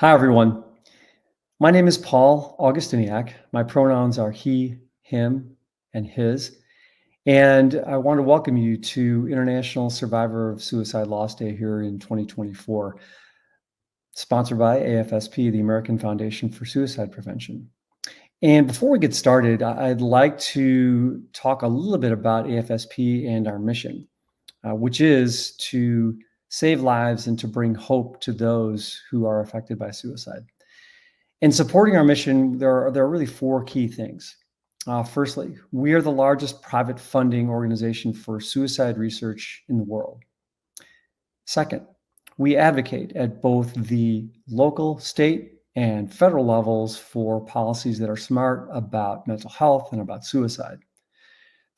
Hi, everyone. My name is Paul Augustiniak. My pronouns are he, him, and his. And I want to welcome you to International Survivor of Suicide Loss Day here in 2024, sponsored by AFSP, the American Foundation for Suicide Prevention. And before we get started, I'd like to talk a little bit about AFSP and our mission, which is to save lives and to bring hope to those who are affected by suicide. In supporting our mission, there are really four key things. Firstly, we are the largest private funding organization for suicide research in the world. Second, we advocate at both the local, state, and federal levels for policies that are smart about mental health and about suicide.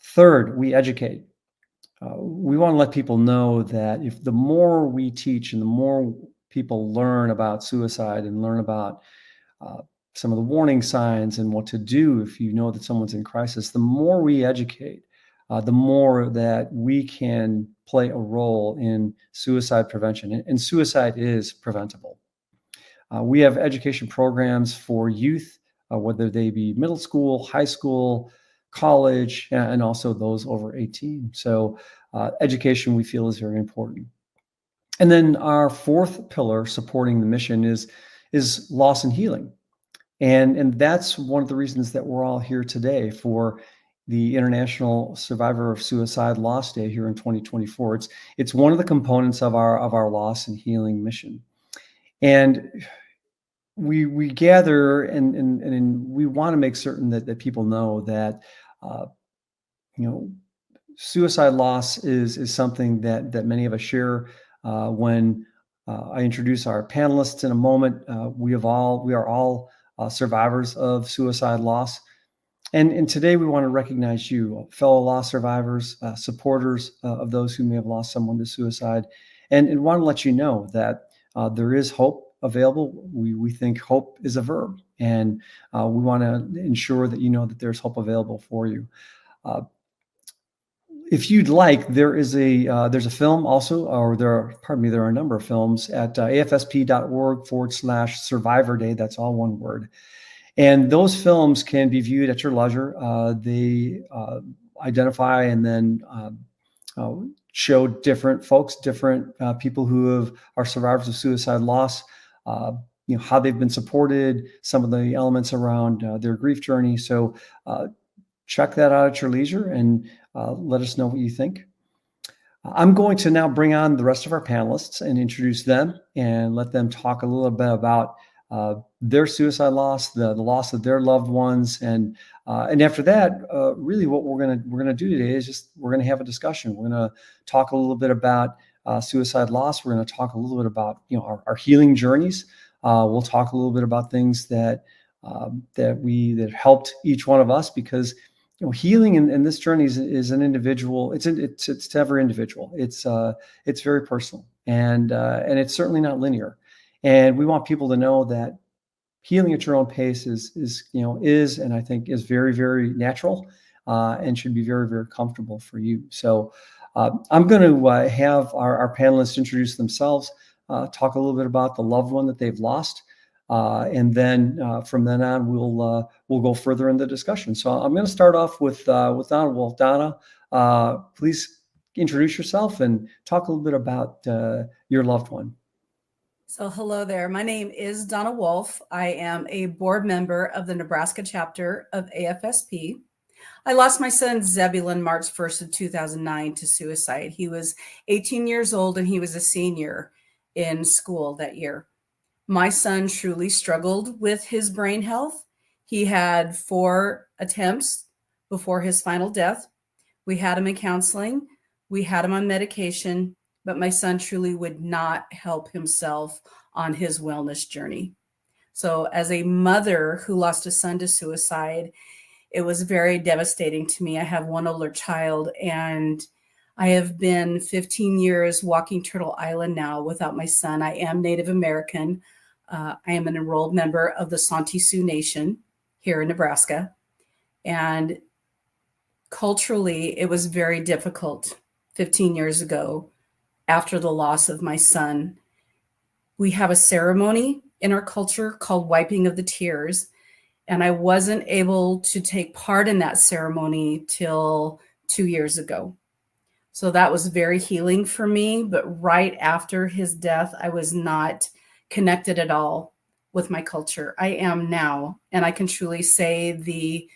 Third, we educate. We want to let people know that if the more we teach and the more people learn about suicide and learn about uh, some of the warning signs and what to do if you know that someone's in crisis, the more we educate, the more that we can play a role in suicide prevention. And suicide is preventable. We have education programs for youth, whether they be middle school, high school, college, and also those over 18. So education we feel is very important. And then our fourth pillar supporting the mission is loss and healing. And that's one of the reasons that we're all here today for the International Survivor of Suicide Loss Day here in 2024. It's one of the components of our loss and healing mission. And we gather and we want to make certain that people know that uh, suicide loss is something that many of us share. When I introduce our panelists in a moment, we are all survivors of suicide loss. And today we want to recognize you, fellow loss survivors, supporters of those who may have lost someone to suicide, and want to let you know that there is hope available. We think hope is a verb, and we want to ensure that you know that there's hope available for you. If you'd like, there's a film also, or there are a number of films at afsp.org/Survivor Day. That's all one word. And those films can be viewed at your leisure. They identify and then show different folks, different people who are survivors of suicide loss, how they've been supported, some of the elements around their grief journey. So check that out at your leisure and let us know what you think. I'm going to now bring on the rest of our panelists and introduce them and let them talk a little bit about their suicide loss, the loss of their loved ones, and after that, really what we're gonna do today is we're gonna have a discussion. We're gonna talk a little bit about suicide loss. We're gonna talk a little bit about our healing journeys. We'll talk a little bit about things that helped each one of us, because healing in this journey is an individual. It's to every individual. It's very personal, and it's certainly not linear. And we want people to know that healing at your own pace is and I think is very, very natural, and should be very, very comfortable for you. So I'm going to have our panelists introduce themselves, talk a little bit about the loved one that they've lost. And then from then on, we'll go further in the discussion. So I'm going to start off with Donna. Well, Donna, please introduce yourself and talk a little bit about your loved one. So hello there. My name is Donna Wolf. I am a board member of the Nebraska chapter of AFSP. I lost my son Zebulon March 1st of 2009 to suicide. He was 18 years old and he was a senior in school that year. My son truly struggled with his brain health. He had 4 attempts before his final death. We had him in counseling. We had him on medication, but my son truly would not help himself on his wellness journey. So as a mother who lost a son to suicide, it was very devastating to me. I have one older child, and I have been 15 years walking Turtle Island now without my son. I am Native American. I am an enrolled member of the Santee Sioux Nation here in Nebraska. And culturally, it was very difficult 15 years ago after the loss of my son. We have a ceremony in our culture called wiping of the tears. And I wasn't able to take part in that ceremony till 2 years ago. So that was very healing for me. But right after his death, I was not connected at all with my culture. I am now. And I can truly say the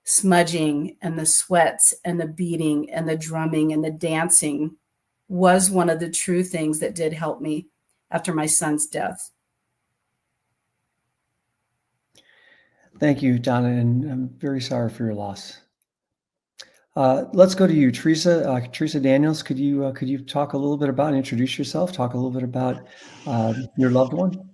smudging and the sweats and the beating and the drumming and the dancing was one of the true things that did help me after my son's death. Thank you, Donna, and I'm very sorry for your loss. Let's go to you, Teresa. Teresa Daniels, could you talk a little bit about and introduce yourself? Talk a little bit about your loved one.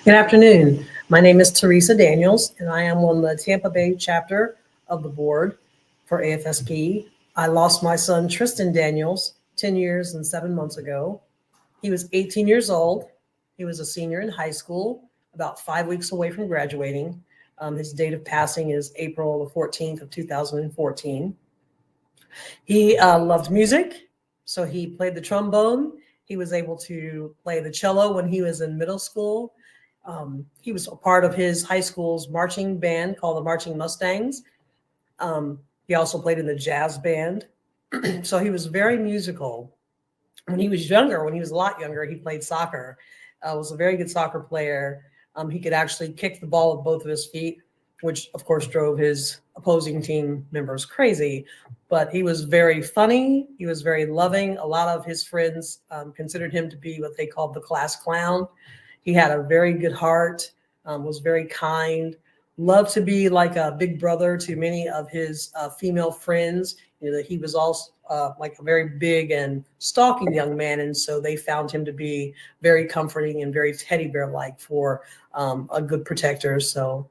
Good afternoon. My name is Teresa Daniels, and I am on the Tampa Bay chapter of the board for AFSP. I lost my son, Tristan Daniels, 10 years and 7 months ago. He was 18 years old. He was a senior in high school, about 5 weeks away from graduating. His date of passing is April the 14th of 2014. He loved music, so he played the trombone. He was able to play the cello when he was in middle school. He was a part of his high school's marching band called the Marching Mustangs. He also played in the jazz band. So he was very musical. When he was younger, when he was a lot younger, he played soccer, was a very good soccer player. He could actually kick the ball with both of his feet, which of course drove his opposing team members crazy. But he was very funny. He was very loving. A lot of his friends considered him to be what they called the class clown. He had a very good heart, was very kind, loved to be like a big brother to many of his female friends. You know, he was also like a very big and stalking young man. And so they found him to be very comforting and very teddy bear-like for a good protector. So,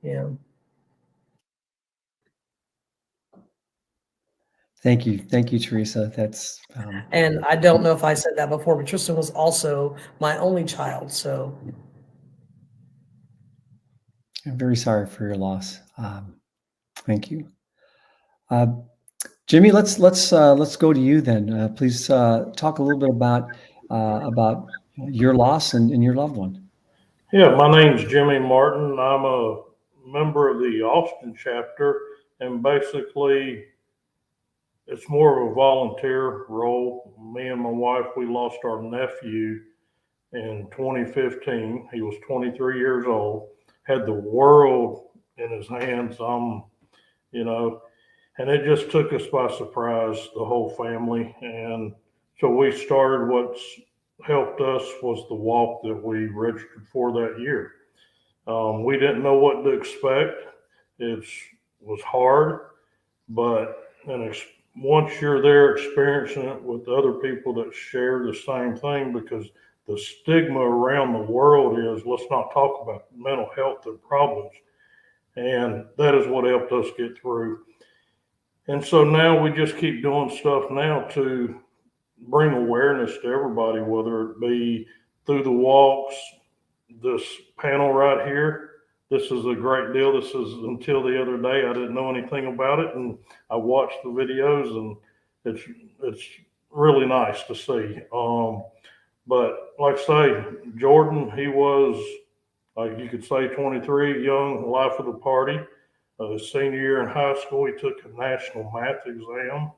yeah. Thank you, Teresa. That's And I don't know if I said that before, but Tristan was also my only child. So I'm very sorry for your loss. Thank you, Jimmy. Let's go to you then. Please talk a little bit about your loss and your loved one. Yeah, my name's Jimmy Martin. I'm a member of the Austin chapter, and basically it's more of a volunteer role. Me and my wife, we lost our nephew in 2015. He was 23 years old, had the world in his hands. You know, and it just took us by surprise, the whole family. And so we started what's helped us was the walk that we registered for that year. We didn't know what to expect. It was hard, but once you're there experiencing it with other people that share the same thing, because the stigma around the world is let's not talk about mental health and problems. And that is what helped us get through. And so now we just keep doing stuff now to bring awareness to everybody, whether it be through the walks, this panel right here. This is a great deal. This is, until the other day, I didn't know anything about it, and I watched the videos, and it's really nice to see. But like I say, Jordan, he was, like you could say, 23, young, life of the party. His senior year in high school, he took a national math exam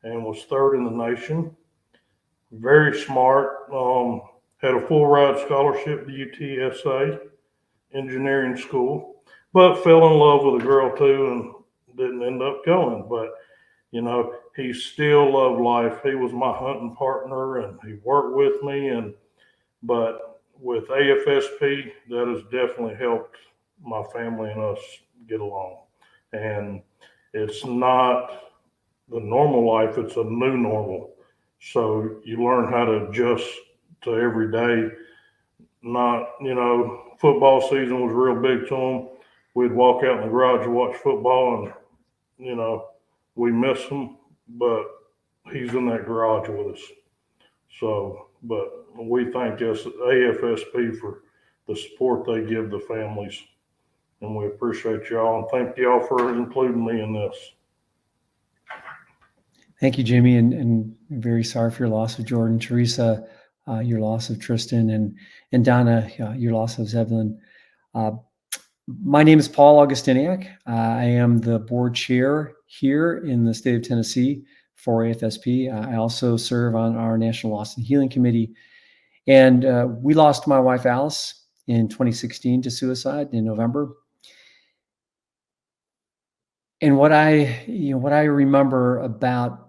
and was third in the nation. Very smart. Had a full ride scholarship to UTSA engineering school, but fell in love with a girl too and didn't end up going. But you know, he still loved life. He was my hunting partner and he worked with me. But with AFSP, that has definitely helped my family and us get along. And it's not the normal life, it's a new normal. So you learn how to adjust to every day. Not, football season was real big to him. We'd walk out in the garage and watch football, and, we miss him, but he's in that garage with us. So, but we thank AFSP for the support they give the families, and we appreciate y'all, and thank y'all for including me in this. Thank you, Jimmy, and very sorry for your loss of Jordan. Teresa, your loss of Tristan, and Donna, your loss of Zebulon. My name is Paul Augustiniak. I am the board chair here in the state of Tennessee for AFSP. I also serve on our National Loss and Healing Committee. And we lost my wife, Alice, in 2016 to suicide in November. And what I remember about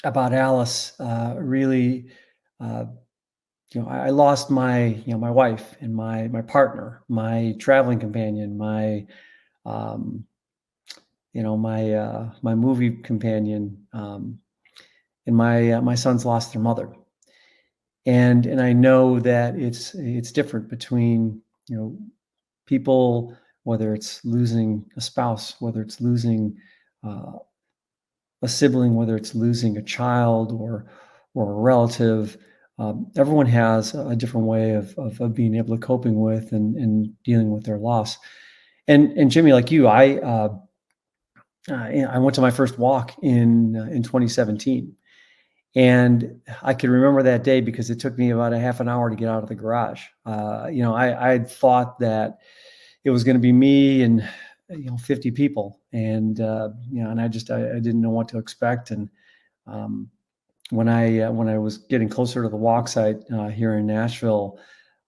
Alice, really, I lost my wife and my partner, my traveling companion, my my movie companion, and my sons lost their mother. And I know that it's different between people, whether it's losing a spouse, whether it's losing a sibling, whether it's losing a child or a relative. Everyone has a different way of being able to coping with and dealing with their loss. And Jimmy, like you, I went to my first walk in 2017, and I could remember that day because it took me about a half an hour to get out of the garage. I thought that it was going to be me and 50 people, and and I didn't know what to expect. And when I was getting closer to the walk site here in Nashville,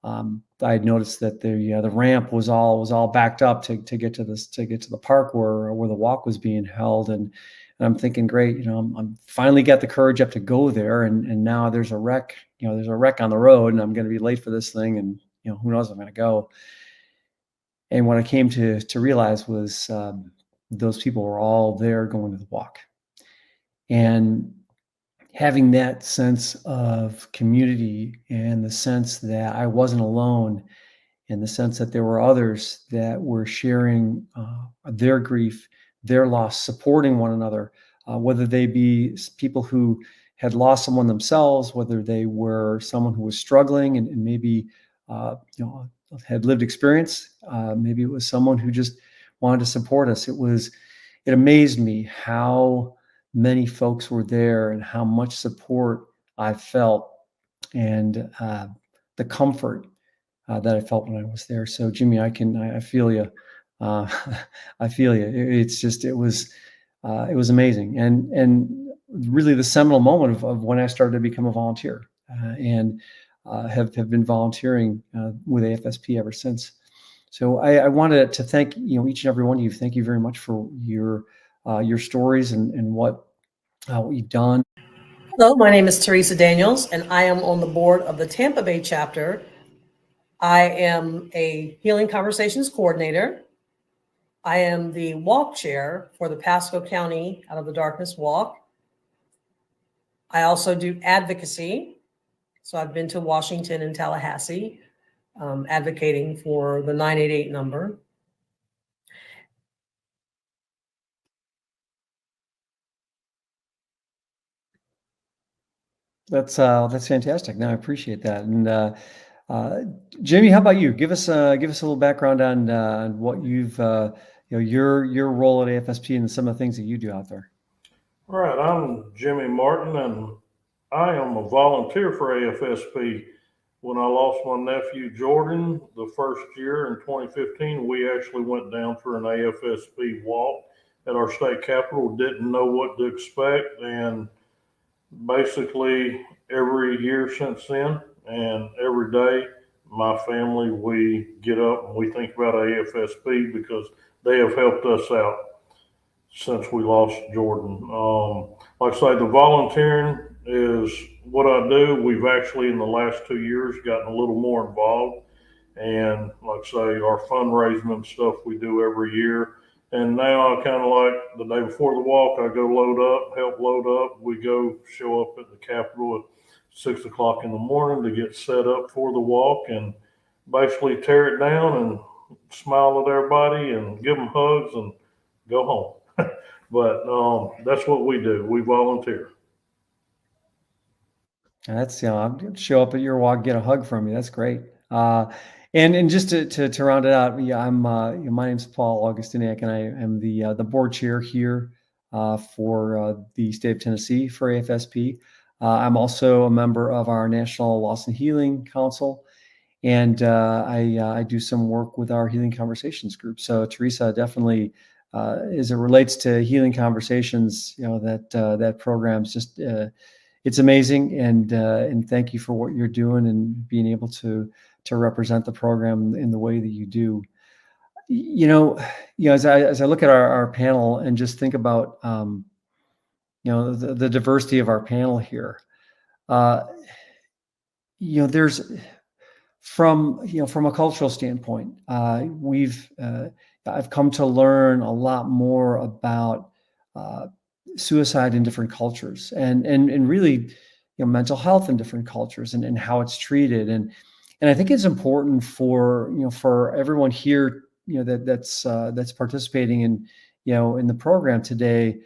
I had noticed that the ramp was all backed up to get to the park where the walk was being held. And I'm thinking, great, I'm finally got the courage up to go there, and now there's a wreck. There's a wreck on the road, and I'm going to be late for this thing, and who knows if I'm going to go. And what I came to realize was those people were all there going to the walk, and having that sense of community and the sense that I wasn't alone, in the sense that there were others that were sharing their grief, their loss, supporting one another, whether they be people who had lost someone themselves, whether they were someone who was struggling and maybe had lived experience. Maybe it was someone who just wanted to support us. It amazed me how many folks were there and how much support I felt, and the comfort that I felt when I was there. So Jimmy, I feel you. I feel you. It was amazing. And really the seminal moment of when I started to become a volunteer, and have been volunteering with AFSP ever since. So I wanted to thank each and every one of you. Thank you very much for your stories and what you've done. Hello, my name is Teresa Daniels, and I am on the board of the Tampa Bay chapter. I am a Healing Conversations coordinator. I am the walk chair for the Pasco County Out of the Darkness Walk. I also do advocacy. So I've been to Washington and Tallahassee, advocating for the 988 number. That's fantastic. No, I appreciate that. And Jimmy, how about you? Give us a little background on what you've your role at AFSP and some of the things that you do out there. All right, I'm Jimmy Martin, and I am a volunteer for AFSP. When I lost my nephew Jordan the first year in 2015, we actually went down for an AFSP walk at our state capitol. Didn't know what to expect, and basically every year since then, and every day, my family, we get up and we think about AFSP because they have helped us out since we lost Jordan. Like I say, the volunteering is what I do. We've actually, in the last 2 years, gotten a little more involved. And like I say, our fundraising and stuff we do every year. And now I kind of like the day before the walk, I go help load up. We go show up at the Capitol at 6 o'clock in the morning to get set up for the walk and basically tear it down and smile at everybody and give them hugs and go home. But that's what we do. We volunteer. That's I'll show up at your walk, get a hug from you. That's great. And just to round it out, I'm my name's Paul Augustiniak, and I am the board chair here for the state of Tennessee for AFSP. I'm also a member of our National Loss and Healing Council, and I do some work with our Healing Conversations group. So Teresa, definitely, as it relates to Healing Conversations, that program's just it's amazing, and thank you for what you're doing and being able to represent the program in the way that you do. As I look at our panel and just think about the diversity of our panel here, there's from a cultural standpoint, I've come to learn a lot more about suicide in different cultures, and really, mental health in different cultures, and how it's treated, and I think it's important for everyone here, that's participating in the program today,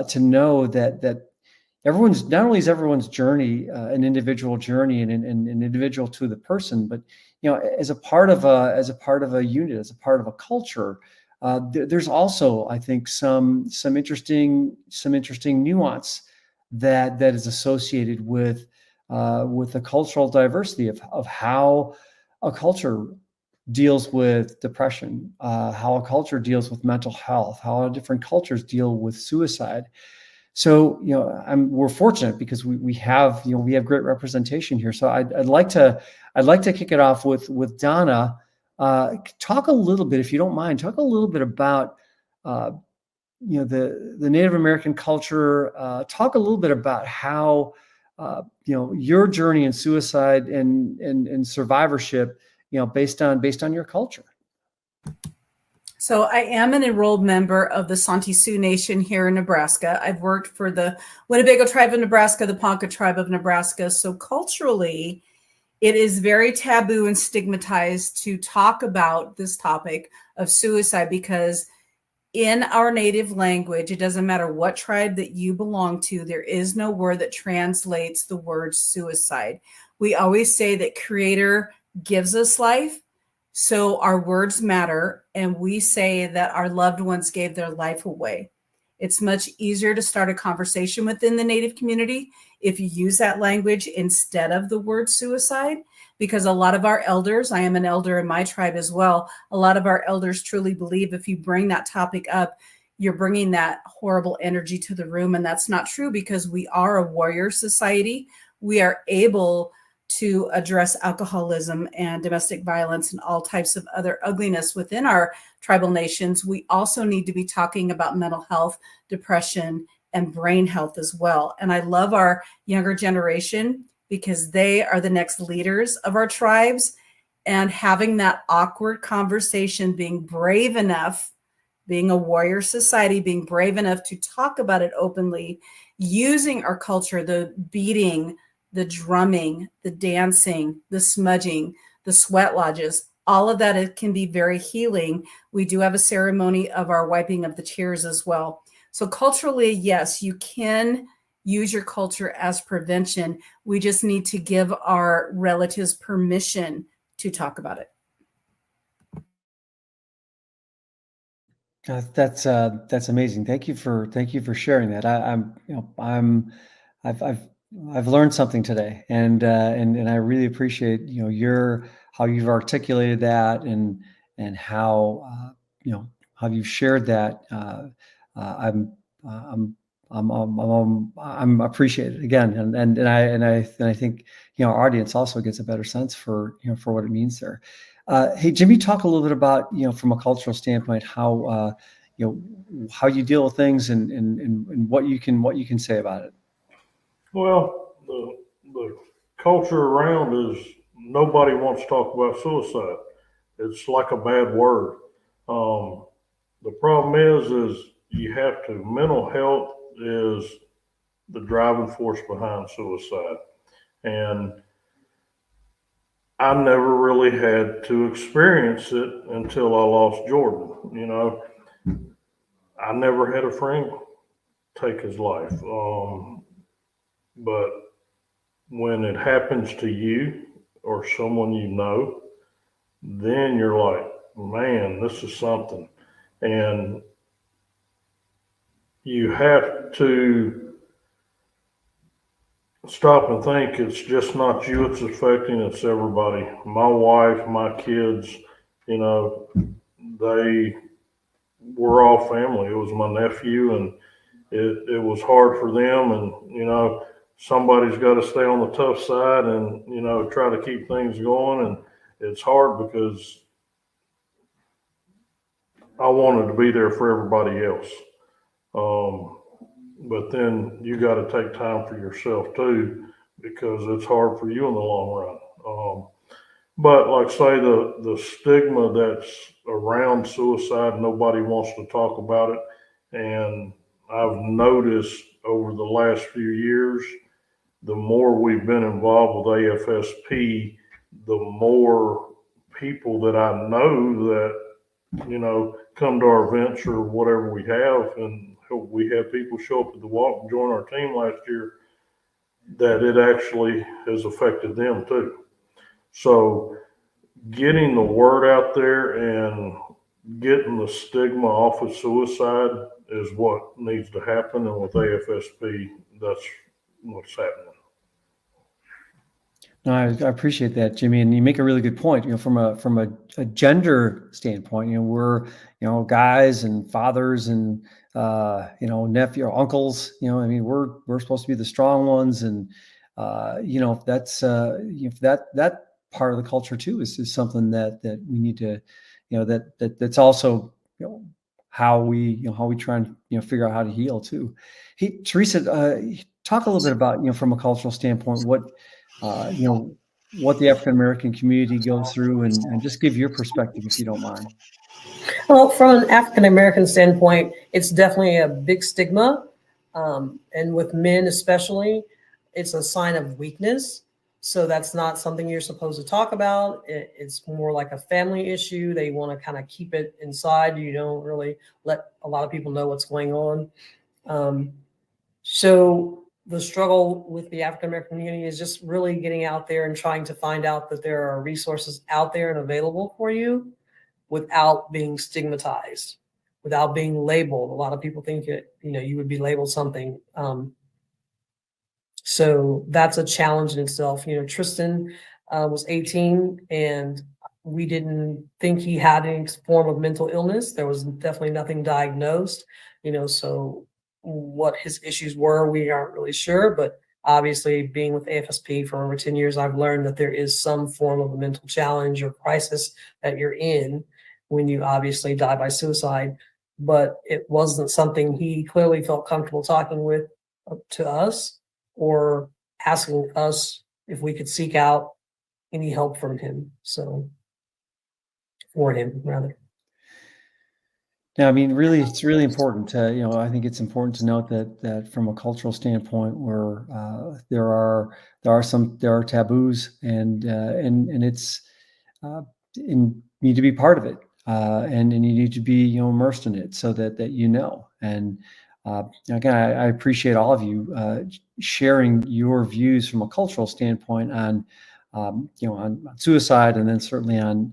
to know that everyone's, not only is everyone's journey an individual journey and an individual to the person, but as a part of a unit, as a part of a culture, there's also, I think, some interesting nuance that is associated with the cultural diversity of how a culture deals with depression, how a culture deals with mental health, how different cultures deal with suicide. So, we're fortunate because we have great representation here. So I'd like to kick it off with Donna. Talk a little bit, if you don't mind, about the Native American culture. Talk a little bit about how your journey in suicide and survivorship, based on your culture. So I am an enrolled member of the Santee Sioux Nation here in Nebraska. I've worked for the Winnebago tribe of Nebraska, the Ponca tribe of Nebraska. So culturally, it is very taboo and stigmatized to talk about this topic of suicide, because in our native language, it doesn't matter what tribe that you belong to, there is no word that translates the word suicide. We always say that Creator gives us life, so our words matter, and we say that our loved ones gave their life away. It's much easier to start a conversation within the Native community if you use that language instead of the word suicide, because a lot of our elders, I am an elder in my tribe as well, a lot of our elders truly believe if you bring that topic up, you're bringing that horrible energy to the room. And that's not true, because we are a warrior society. We are able to address alcoholism and domestic violence and all types of other ugliness within our tribal nations. We also need to be talking about mental health, depression, and brain health as well. And I love our younger generation, because they are the next leaders of our tribes, and having that awkward conversation, being brave enough, being a warrior society, being brave enough to talk about it openly, using our culture, the beating, the drumming, the dancing, the smudging, the sweat lodges, all of that, it can be very healing. We do have a ceremony of our wiping of the tears as well. So culturally, yes, you can use your culture as prevention. We just need to give our relatives permission to talk about it. That's amazing. Thank you for sharing that. I've learned something today, and I really appreciate how you've articulated that, and how you've shared that. I'm appreciated again, and I think our audience also gets a better sense for what it means there. Hey, Jimmy, talk a little bit about from a cultural standpoint how how you deal with things, and what you can say about it. Well, the culture around is nobody wants to talk about suicide. It's like a bad word. The problem is you have to. Mental health is the driving force behind suicide, and I never really had to experience it until I lost Jordan. I never had a friend take his life. But when it happens to you or someone you know, then you're like, man, this is something. And you have to stop and think, it's just not you it's affecting, it's everybody. My wife, my kids, you know, they were all family. It was my nephew, and it was hard for them. And, you know, somebody's got to stay on the tough side and, you know, try to keep things going. And it's hard because I wanted to be there for everybody else. But then you got to take time for yourself too, because it's hard for you in the long run. But like say the stigma that's around suicide, nobody wants to talk about it. And I've noticed over the last few years, the more we've been involved with AFSP, the more people that I know that, you know, come to our events or whatever we have. And we had people show up at the walk and join our team last year, that it actually has affected them too. So getting the word out there and getting the stigma off of suicide is what needs to happen. And with AFSP, that's what's happening. No, I appreciate that, Jimmy, and you make a really good point. You know, from a gender standpoint, you know, we're, you know, guys and fathers and you know, nephew or uncles. You know, I mean, we're supposed to be the strong ones, and you know, that's if that part of the culture too is something that we need to, you know, that's also, you know, how we try and, you know, figure out how to heal too. Hey, Teresa, talk a little bit about, you know, from a cultural standpoint, what you know, what the African American community goes through, and just give your perspective if you don't mind. Well, from an African American standpoint, it's definitely a big stigma. And with men especially, it's a sign of weakness. So that's not something you're supposed to talk about. It's more like a family issue. They want to kind of keep it inside. You don't really let a lot of people know what's going on. So the struggle with the African American community is just really getting out there and trying to find out that there are resources out there and available for you without being stigmatized, without being labeled. A lot of people think that, you know, you would be labeled something. So that's a challenge in itself. You know, Tristan was 18 and we didn't think he had any form of mental illness. There was definitely nothing diagnosed, you know, so what his issues were, we aren't really sure, but obviously being with AFSP for over 10 years, I've learned that there is some form of a mental challenge or crisis that you're in when you obviously die by suicide, but it wasn't something he clearly felt comfortable talking with to us or asking us if we could seek out any help from him. So for him rather. Yeah, I mean, really, it's really important to, you know, I think it's important to note that from a cultural standpoint, where there are taboos, and it's and you need to be part of it, and you need to be, you know, immersed in it so that you know. And again, I appreciate all of you sharing your views from a cultural standpoint on, you know, on suicide, and then certainly on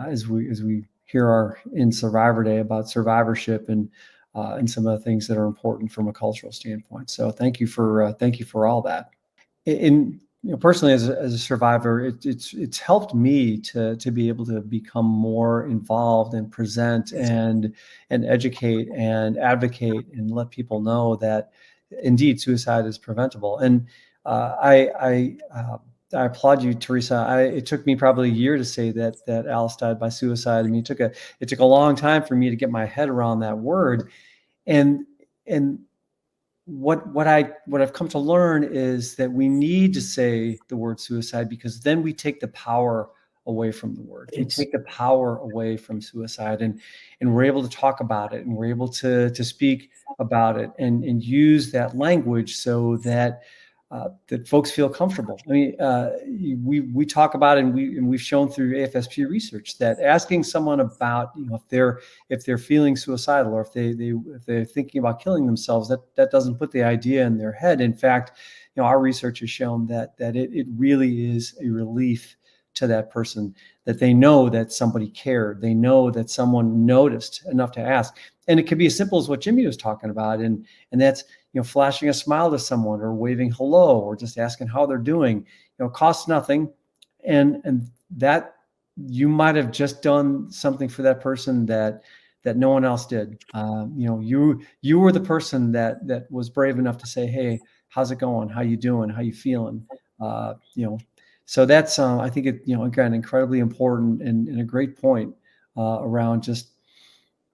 as we here in Survivor Day about survivorship and some of the things that are important from a cultural standpoint. So thank you for all that. In, you know, personally as a survivor, it's helped me to be able to become more involved and present and educate and advocate and let people know that indeed suicide is preventable. And I applaud you, Teresa. It took me probably a year to say that Alice died by suicide. I mean, it took a long time for me to get my head around that word. And what I've come to learn is that we need to say the word suicide, because then we take the power away from the word. We take the power away from suicide, and we're able to talk about it, and we're able to speak about it and use that language so that that folks feel comfortable. I mean, we talk about it, and we've shown through AFSP research that asking someone about, you know, if they're feeling suicidal, or if they're thinking about killing themselves, that doesn't put the idea in their head. In fact, you know, our research has shown that it really is a relief to that person, that they know that somebody cared, they know that someone noticed enough to ask. And it could be as simple as what Jimmy was talking about, and that's, flashing a smile to someone or waving hello or just asking how they're doing, costs nothing. And that you might have just done something for that person that no one else did. You were the person that was brave enough to say, "Hey, how's it going? How you doing? How you feeling?" So that's I think it again incredibly important and a great point around just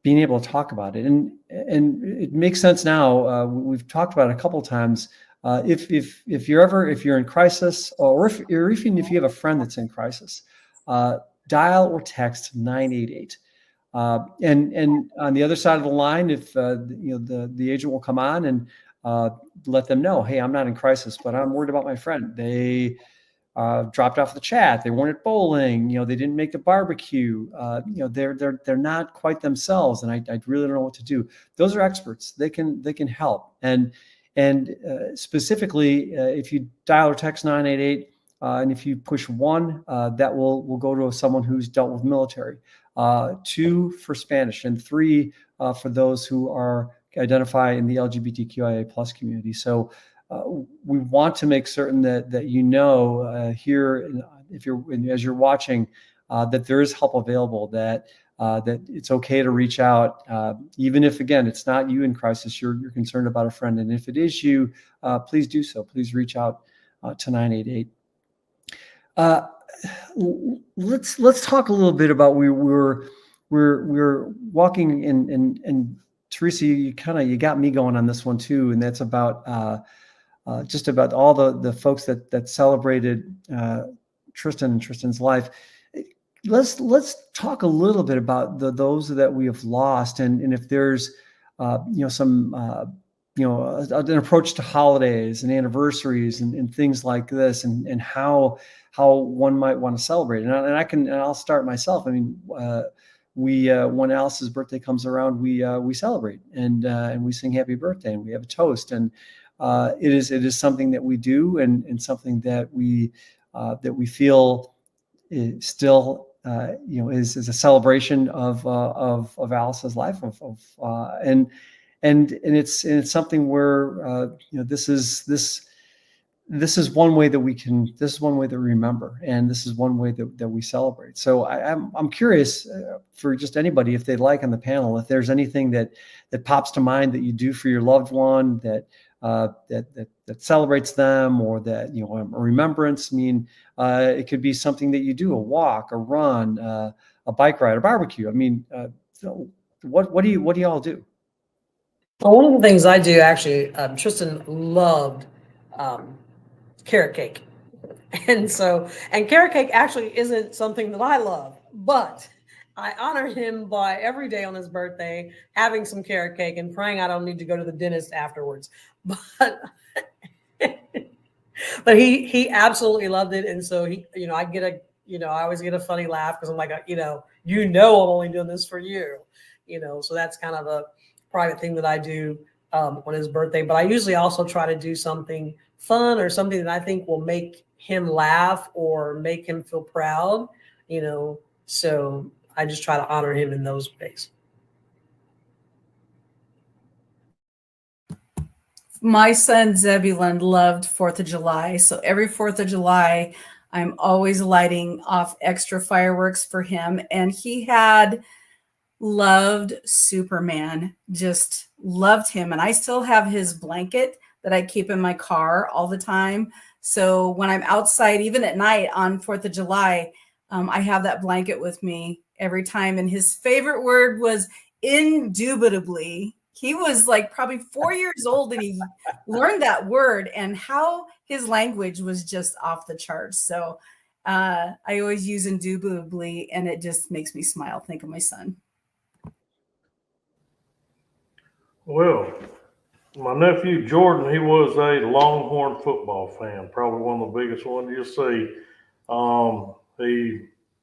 being able to talk about it, and it makes sense now. We've talked about it a couple of times. If you're in crisis, or even if you have a friend that's in crisis, dial or text 988. And on the other side of the line, if the agent will come on and let them know, hey, I'm not in crisis, but I'm worried about my friend. They dropped off the chat. They weren't at bowling. They didn't make the barbecue. They're not quite themselves, and I really don't know what to do. Those are experts. They can help. And specifically, if you dial or text 988, and if you push 1, that will go to someone who's dealt with military. 2 for Spanish, and 3 for those who are identify in the LGBTQIA plus community. So we want to make certain that here, as you're watching, that there is help available, that it's okay to reach out, even if, again, it's not you in crisis, you're concerned about a friend. And if it is you, please do so. Please reach out to 988. Let's talk a little bit about we're walking and Teresa, you got me going on this one too, and that's about just about all the folks that celebrated Tristan and Tristan's life. Let's talk a little bit about those that we have lost, and if there's some an approach to holidays and anniversaries and things like this, and how one might want to celebrate. And I'll start myself. I mean, we when Alice's birthday comes around, we celebrate and we sing happy birthday, and we have a toast, and it is something that we do, and something that we feel is still is a celebration of Alice's life, and it's something where this is one way that we remember, and this is one way that we celebrate. So I'm curious for just anybody, if they'd like, on the panel, if there's anything that pops to mind that you do for your loved one that celebrates them, or that a remembrance. I mean, it could be something that you do, a walk, a run, a bike ride, a barbecue. I mean, so what do you all do? Well, one of the things I do, actually, Tristan loved carrot cake. And carrot cake actually isn't something that I love, but I honor him by every day on his birthday having some carrot cake and praying I don't need to go to the dentist afterwards. But but he absolutely loved it. And so I always get a funny laugh, because I'm like, I'm only doing this for you, so that's kind of a private thing that I do on his birthday. But I usually also try to do something fun, or something that I think will make him laugh or make him feel proud, so I just try to honor him in those ways. My son Zebulon loved 4th of July. So every 4th of July, I'm always lighting off extra fireworks for him. And he had loved Superman, just loved him. And I still have his blanket that I keep in my car all the time. So when I'm outside, even at night on 4th of July, I have that blanket with me every time. And his favorite word was indubitably. He was like probably 4 years old, and he learned that word, and how his language was just off the charts. So I always use indubitably, and it just makes me smile. Think of my son. Well, my nephew Jordan, he was a Longhorn football fan, probably one of the biggest ones you'll see.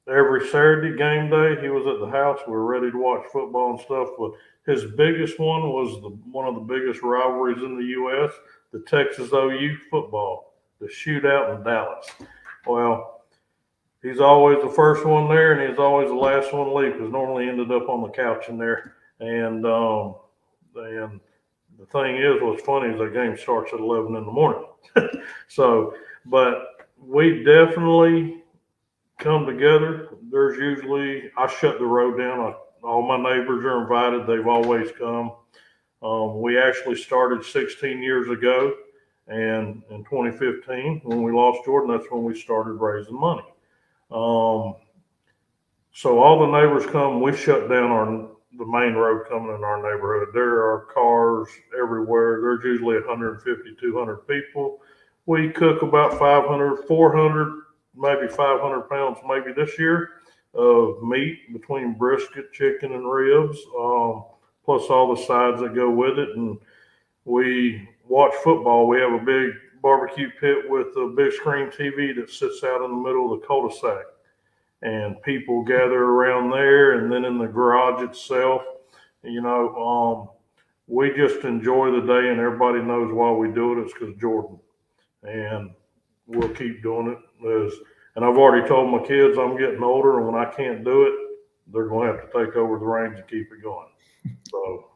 Every Saturday game day, he was at the house. We were ready to watch football and stuff, but his biggest one was one of the biggest rivalries in the U.S., the Texas OU football, the shootout in Dallas. Well, he's always the first one there, and he's always the last one to leave, because normally ended up on the couch in there. And the the thing is, what's funny is that game starts at 11 in the morning. So, but we definitely come together. There's usually, I shut the road down. All my neighbors are invited. They've always come. We actually started 16 years ago, and in 2015, when we lost Jordan, that's when we started raising money. So all the neighbors come. We shut down the main road coming in our neighborhood. There are cars everywhere. There's usually 150, 200 people. We cook about 500, 400, maybe 500 pounds, maybe this year, of meat between brisket, chicken, and ribs, plus all the sides that go with it. And we watch football. We have a big barbecue pit with a big screen TV that sits out in the middle of the cul-de-sac. And people gather around there, and then in the garage itself, we just enjoy the day, and everybody knows why we do it. It's because Jordan, and we'll keep doing it. And I've already told my kids I'm getting older, and when I can't do it, they're going to have to take over the reins and keep it going. So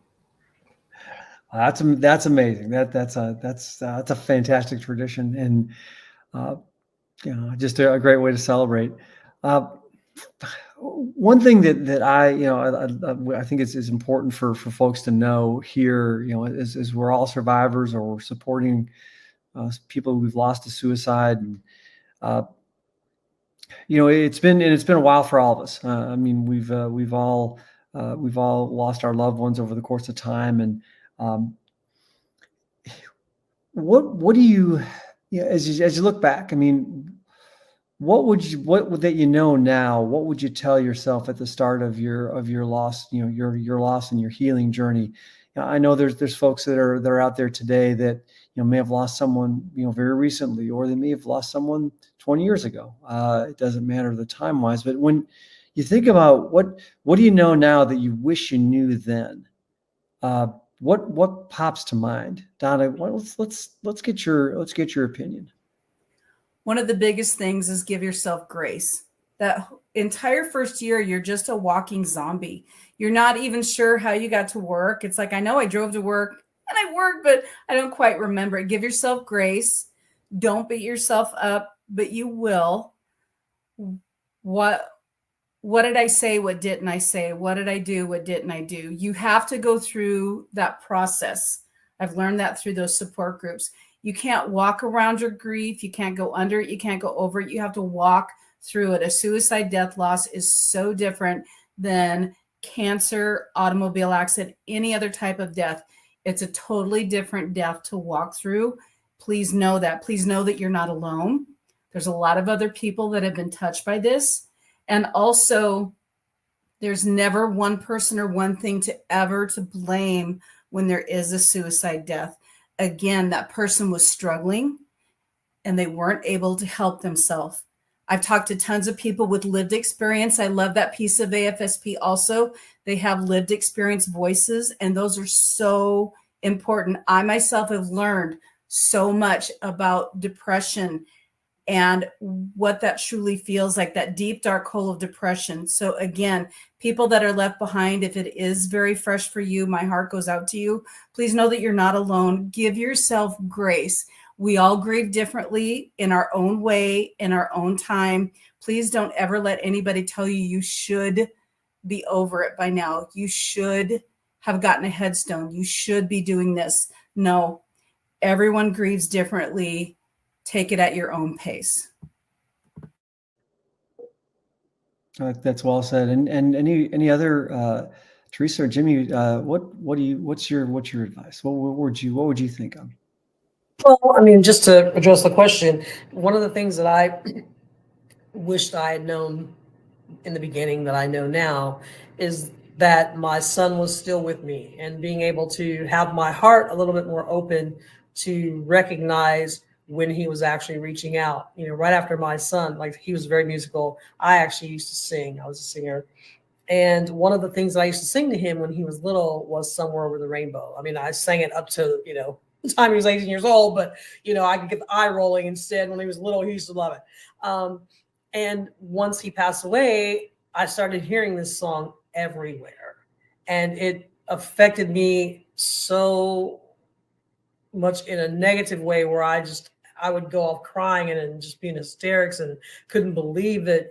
that's amazing. That's a fantastic tradition, and just a great way to celebrate. One thing that I think is important for folks to know here, is we're all survivors, or we're supporting people we've lost to suicide, and it's been a while for all of us. I mean, we've all lost our loved ones over the course of time, and what do you, as you look back, I mean, what would now, what would you tell yourself at the start of your loss, your loss and your healing journey? I know there's folks that are out there today that, may have lost someone, very recently, or they may have lost someone 20 years ago. It doesn't matter the time wise, but when you think about what do you know now that you wish you knew then? What pops to mind, Donna? Let's get your opinion. One of the biggest things is give yourself grace. That entire first year, you're just a walking zombie. You're not even sure how you got to work. It's like, I know I drove to work and I worked, but I don't quite remember it. Give yourself grace. Don't beat yourself up, but you will. What did I say? What didn't I say? What did I do? What didn't I do? You have to go through that process. I've learned that through those support groups. You can't walk around your grief. You can't go under it. You can't go over it. You have to walk through it. A suicide death loss is so different than cancer, automobile accident, any other type of death. It's a totally different death to walk through. Please know that. Please know that you're not alone. There's a lot of other people that have been touched by this. And also, there's never one person or one thing to blame when there is a suicide death. Again, that person was struggling and they weren't able to help themselves. I've talked to tons of people with lived experience. I love that piece of AFSP also. They have lived experience voices, and those are so important. I myself have learned so much about depression and what that truly feels like, that deep, dark hole of depression. So again, people that are left behind, if it is very fresh for you, my heart goes out to you. Please know that you're not alone. Give yourself grace. We all grieve differently in our own way, in our own time. Please don't ever let anybody tell you should be over it by now. You should have gotten a headstone. You should be doing this. No, everyone grieves differently. Take it at your own pace. That's well said. And any other, Teresa or Jimmy, what's your advice? What would you think of? Well, I mean, just to address the question, one of the things that I wished I had known in the beginning that I know now is that my son was still with me, and being able to have my heart a little bit more open to recognize when he was actually reaching out. Right after my son, like, he was very musical. I actually used to sing. I was a singer. And one of the things that I used to sing to him when he was little was Somewhere Over the Rainbow. I mean, I sang it up to, the time he was 18 years old, but, I could get the eye rolling instead. When he was little, he used to love it. And once he passed away, I started hearing this song everywhere. And it affected me so much in a negative way where I would go off crying and just be in hysterics and couldn't believe that,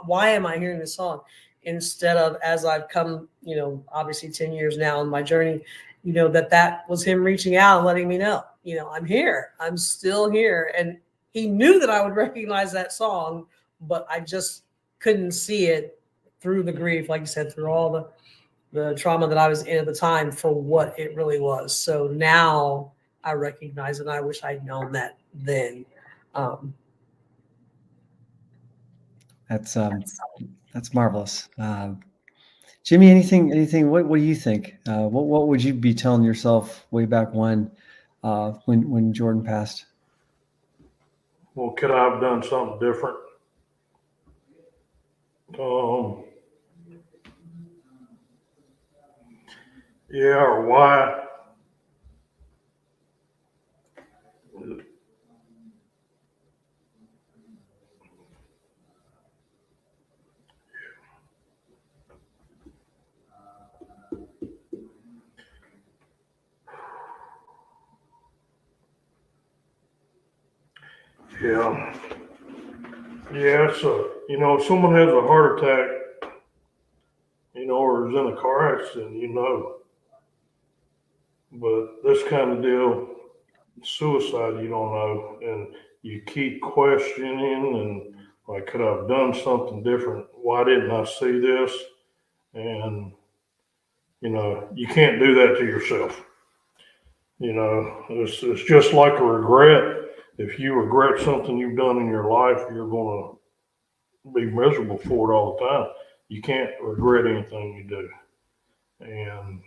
why am I hearing this song? Instead of, as I've come, obviously 10 years now in my journey, that was him reaching out and letting me know, I'm here, I'm still here. And he knew that I would recognize that song, but I just couldn't see it through the grief, like you said, through all the trauma that I was in at the time for what it really was. So now I recognize it, and I wish I'd known that then. That's marvelous. Jimmy, anything? What do you think? What would you be telling yourself way back when Jordan passed? Well, could I have done something different? Yeah, or why? Yeah. Yeah, so, if someone has a heart attack, or is in a car accident, But this kind of deal, suicide, you don't know. And you keep questioning and like, could I have done something different? Why didn't I see this? And, you can't do that to yourself. It's just like a regret. If you regret something you've done in your life, you're going to be miserable for it all the time. You can't regret anything you do. And,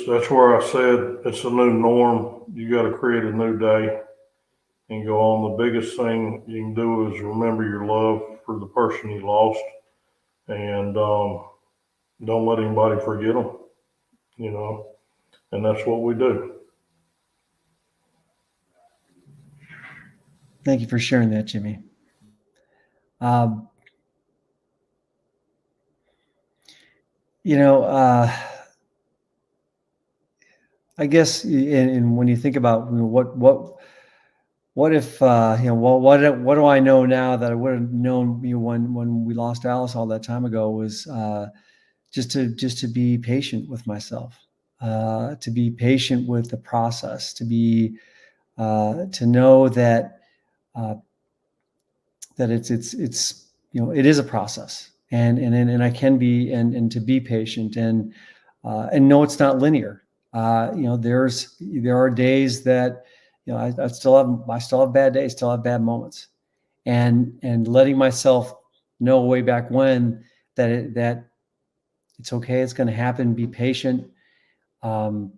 that's where I said it's a new norm. You got to create a new day and go on. The biggest thing you can do is remember your love for the person you lost, and don't let anybody forget them, and that's what we do. Thank you for sharing that, Jimmy. I guess, and when you think about what if what do I know now that I would have known when we lost Alice all that time ago was just to be patient with myself, to be patient with the process, to know that it is a process, and I can be and to be patient and know it's not linear. There are days that I still have bad days, still have bad moments, and letting myself know way back when that it's okay, it's going to happen. Be patient. That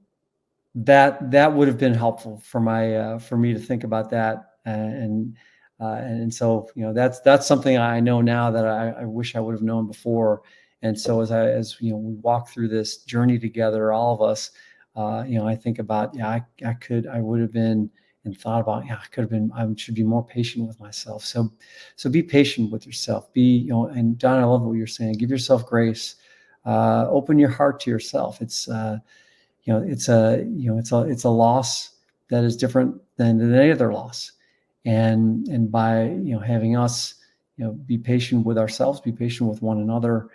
would have been helpful for me to think about that, and so that's something I know now that I wish I would have known before. And so as we walk through this journey together, all of us, I think about I would have been and thought about I could have been, I should be more patient with myself. So be patient with yourself. And Don, I love what you're saying. Give yourself grace. Open your heart to yourself. It's it's a loss that is different than any other loss. And by having us be patient with ourselves, be patient with one another,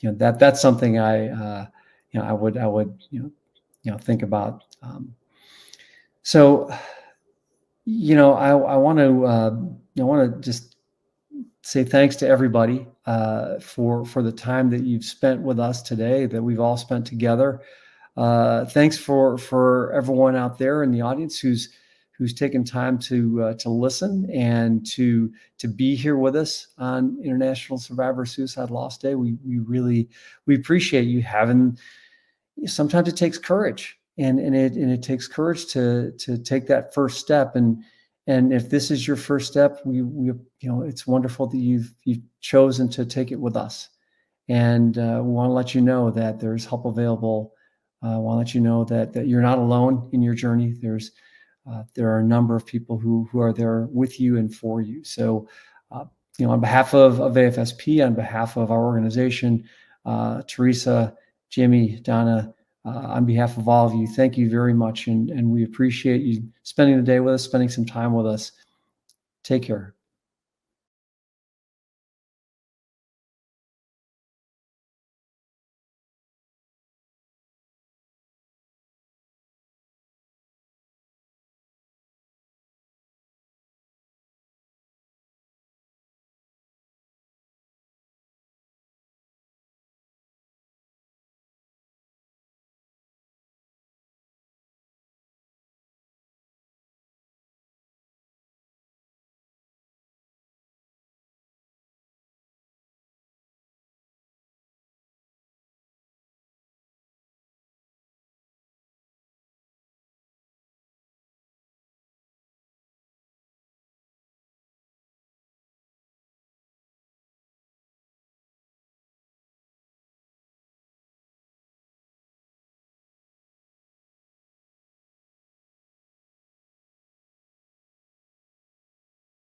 that's something I would think about. So I want to just say thanks to everybody for the time that you've spent with us today, that we've all spent together. Thanks for everyone out there in the audience who's taken time to listen and to be here with us on International Survivor Suicide Loss Day. We appreciate you having. Sometimes it takes courage, and it takes courage to take that first step. And if this is your first step, we it's wonderful that you've chosen to take it with us. And we want to let you know that there's help available. I want to let you know that you're not alone in your journey. There are a number of people who are there with you and for you. So, on behalf of AFSP, on behalf of our organization, Teresa, Jimmy, Donna, On behalf of all of you, thank you very much. And we appreciate you spending the day with us, spending some time with us. Take care.